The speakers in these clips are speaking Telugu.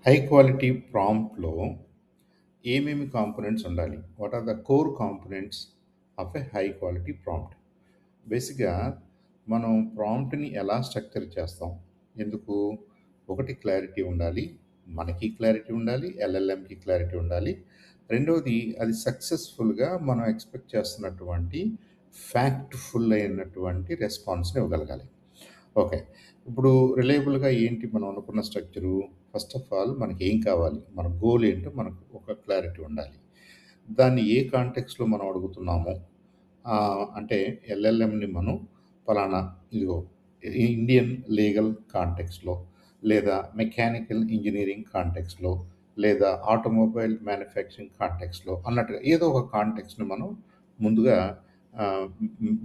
హై క్వాలిటీ ప్రాంప్ట్‌లో ఏమేమి కాంపోనెంట్స్ ఉండాలి? What are the core components of a high quality prompt? బేసిక్‌గా మనం ప్రాంప్ట్‌ని ఎలా స్ట్రక్చర్ చేస్తాం? ఎందుకు? ఒకటి క్లారిటీ ఉండాలి. మనకి క్లారిటీ ఉండాలి. ఎల్ఎల్ఎంకి క్లారిటీ ఉండాలి. రెండోది అది సక్సెస్‌ఫుల్‌గా మనం ఎక్స్‌పెక్ట్ చేస్తున్నటువంటి ఫ్యాక్ట్‌ఫుల్ అయినటువంటి రెస్పాన్స్‌ని ఇవ్వగలగాలి. ఓకే. ఇప్పుడు రిలయబుల్‌గా ఏంటి మనం అనుకున్న స్ట్రక్చరు? ఫస్ట్ ఆఫ్ ఆల్ మనకేం కావాలి? మన గోల్ ఏంటో మనకు ఒక క్లారిటీ ఉండాలి. దాన్ని ఏ కాంటెక్స్ట్‌లో మనం అడుగుతున్నామో అంటే ఎల్ఎల్ఎంని మనం పలానా ఇదిగో ఇండియన్ లీగల్ కాంటెక్స్ట్‌లో లేదా మెకానికల్ ఇంజినీరింగ్ కాంటెక్స్ట్‌లో లేదా ఆటోమొబైల్ మ్యానుఫ్యాక్చరింగ్ కాంటెక్స్ట్‌లో అన్నట్టుగా ఏదో ఒక కాంటెక్స్ట్‌ని మనం ముందుగా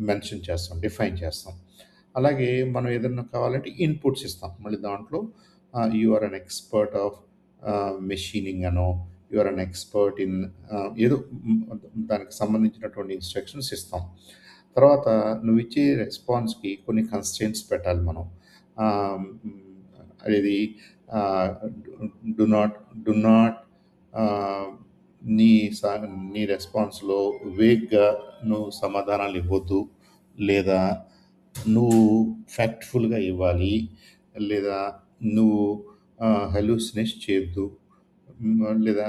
మెన్షన్ చేస్తాం. డిఫైన్ చేస్తాం. అలాగే మనం ఏదన్నా కావాలంటే ఇన్పుట్స్ ఇస్తాం. మళ్ళీ దాంట్లో you are an expert of machining అనో, you are an expert in ఏదో హ్మ్, దానికి సంబంధించినటువంటి ఇన్‌స్ట్రక్షన్స్ ఇస్తాం. తర్వాత నువ్విచ్చే రెస్పాన్స్‌కి కొన్ని కన్‌స్ట్రెయింట్స్ పెట్టాలి మనం. ఆహ్, హ్మ్, ఇది ఆహ్, డు నాట్ డు నాట్ ఆహ్, నీ స నీ రెస్పాన్స్‌లో వేగ్‌గా నువ్వు సమాధానాలు ఇవ్వొద్దు. లేదా నువ్వు ఫ్యాక్ట్‌ఫుల్‌గా ఇవ్వాలి. లేదా నువ్వు హెలూసినేట్ చేయొద్దు. లేదా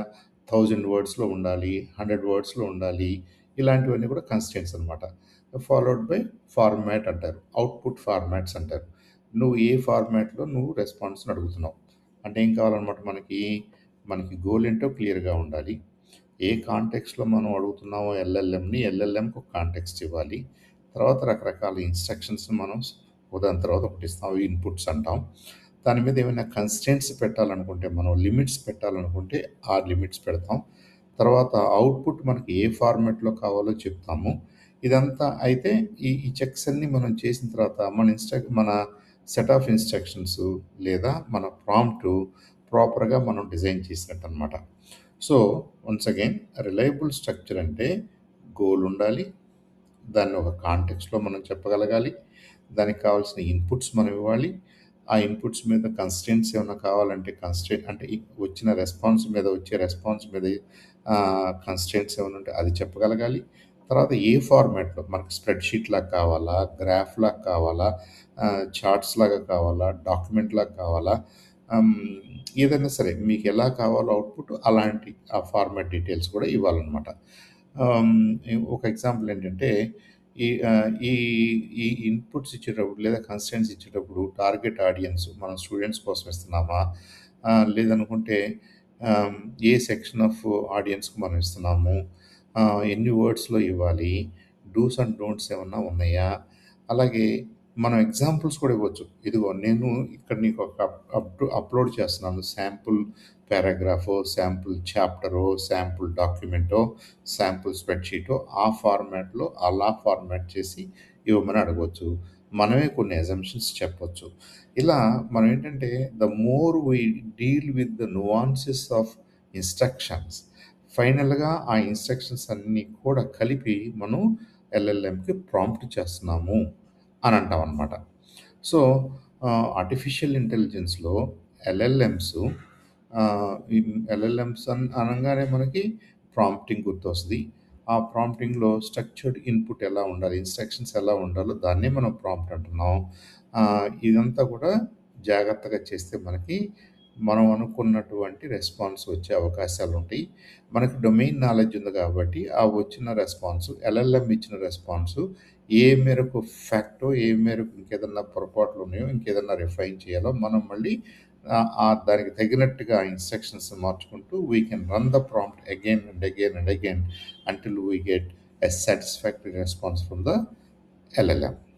1000 వర్డ్స్‌లో ఉండాలి. 100 వర్డ్స్‌లో ఉండాలి. ఇలాంటివన్నీ కూడా కన్‌స్ట్రెయింట్స్ అనమాట. ఫాలోడ్ బై ఫార్మాట్ అంటారు. అవుట్‌పుట్ ఫార్మాట్స్ అంటారు. నువ్వు ఏ ఫార్మాట్‌లో నువ్వు రెస్పాన్స్‌ని అడుగుతున్నావు. అంటే ఏం కావాలనమాట మనకి? మనకి గోల్ ఏంటో క్లియర్‌గా ఉండాలి. ఏ కాంటెక్స్ట్‌లో మనం అడుగుతున్నామో ఎల్ఎల్ఎంని, ఎల్ఎల్ఎంకి ఒక కాంటెక్స్ట్ ఇవ్వాలి. తర్వాత రకరకాల ఇన్‌స్ట్రక్షన్స్‌ని మనం దాని తర్వాత ఒకటి ఇస్తాం. అవి ఇన్‌పుట్స్ అంటాం. దాని మీద ఏమైనా కన్‌స్ట్రెయింట్స్ పెట్టాలనుకుంటే, మనం లిమిట్స్ పెట్టాలనుకుంటే, ఆ లిమిట్స్ పెడతాం. తర్వాత అవుట్‌పుట్ మనకి ఏ ఫార్మాట్‌లో కావాలో చెప్తాము. ఇదంతా అయితే ఈ చెక్స్ అన్నీ మనం చేసిన తర్వాత మన సెట్ ఆఫ్ ఇన్‌స్ట్రక్షన్స్ లేదా మన ప్రాంప్ట్ ప్రాపర్‌గా మనం డిజైన్ చేసినట్టనమాట. So, once again reliable structure అంటే గోల్ ఉండాలి. దాన్ని ఒక కాంటెక్స్ట్‌లో మనం చెప్పగలగాలి. దానికి కావాల్సిన ఇన్పుట్స్ మనం ఇవ్వాలి. ఆ ఇన్పుట్స్ మీద కన్‌స్ట్రెయింట్స్ ఏమన్నా కావాలంటే అంటే వచ్చిన రెస్పాన్స్ మీద వచ్చే రెస్పాన్స్ మీద కన్‌స్ట్రెయింట్స్ ఏమైనా ఉంటే అది చెప్పగలగాలి. తర్వాత ఏ ఫార్మాట్‌లో మనకు స్ప్రెడ్‌షీట్ లాగా కావాలా? గ్రాఫ్ లాగా కావాలా? చార్ట్స్ లాగా కావాలా? డాక్యుమెంట్ లాగా కావాలా? హ్మ్. ఏదైనా సరే మీకు ఎలా కావాలో అవుట్‌పుట్ అలాంటి ఆ ఫార్మాట్ డీటెయిల్స్ కూడా ఇవ్వాలనమాట. ఒక ఎగ్జాంపుల్ ఏంటంటే ఈ ఈ ఇన్పుట్స్ ఇచ్చేటప్పుడు లేదా కన్స్ట్రెయింట్స్ ఇచ్చేటప్పుడు టార్గెట్ ఆడియన్స్ మనం స్టూడెంట్స్ కోసం ఇస్తున్నామా? లేదనుకుంటే ఆహ్, ఏ సెక్షన్ ఆఫ్ ఆడియన్స్‌కి మనం ఇస్తున్నాము? ఎన్ని వర్డ్స్‌లో ఇవ్వాలి? డూస్ అండ్ డోంట్స్ ఏమన్నా ఉన్నాయా? అలాగే మనం ఎగ్జాంపుల్స్ కూడా ఇవ్వచ్చు. ఇదిగో నేను ఇక్కడ నీకు ఒక అప్‌లోడ్ చేస్తున్నాను. శాంపుల్ పారాగ్రాఫో, శాంపుల్ చాప్టరో, శాంపుల్ డాక్యుమెంటో, శాంపుల్ స్ప్రెడ్‌షీటో ఆ ఫార్మాట్‌లో అలా ఫార్మాట్ చేసి ఇవ్వమని అడగవచ్చు. మనమే కొన్ని అజంప్షన్స్ చెప్పొచ్చు. ఇలా మనం ఏంటంటే the more we deal with the nuances of instructions ఫైనల్‌గా ఆ ఇన్‌స్ట్రక్షన్స్ అన్నీ కూడా కలిపి మనం ఎల్ఎల్ఎంకి ప్రాంప్ట్ చేస్తున్నాము అని అంటామనమాట. సో, ఆర్టిఫిషియల్ ఇంటెలిజెన్స్‌లో ఎల్ఎల్ఎమ్స్ ఎల్ఎల్ఎమ్స్ అనంగానే మనకి ప్రాంప్టింగ్ గుర్తొస్తది. ఆ ప్రాంప్టింగ్‌లో స్ట్రక్చర్డ్ ఇన్పుట్ ఎలా ఉండాలి, ఇన్‌స్ట్రక్షన్స్ ఎలా ఉండాలో దాన్నే మనం ప్రాంప్ట్ అంటున్నాం. ఇదంతా కూడా జాగ్రత్తగా చేస్తే మనకి మనం అనుకున్నటువంటి రెస్పాన్స్ వచ్చే అవకాశాలుంటాయి. మనకు డొమైన్ నాలెడ్జ్ ఉంది కాబట్టి, ఆ వచ్చిన రెస్పాన్స్ ఎల్ఎల్ఎం ఇచ్చిన రెస్పాన్సు ఏ మేరకు ఫ్యాక్టో, ఏ మేరకు ఇంకేదన్నా పొరపాట్లున్నాయో, ఇంకేదన్నా రిఫైన్ చేయాలో మనం మళ్ళీ దానికి తగినట్టుగా ఇన్‌స్ట్రక్షన్స్ మార్చుకుంటూ we can run the prompt again and again and again until we get a satisfactory response from the LLM.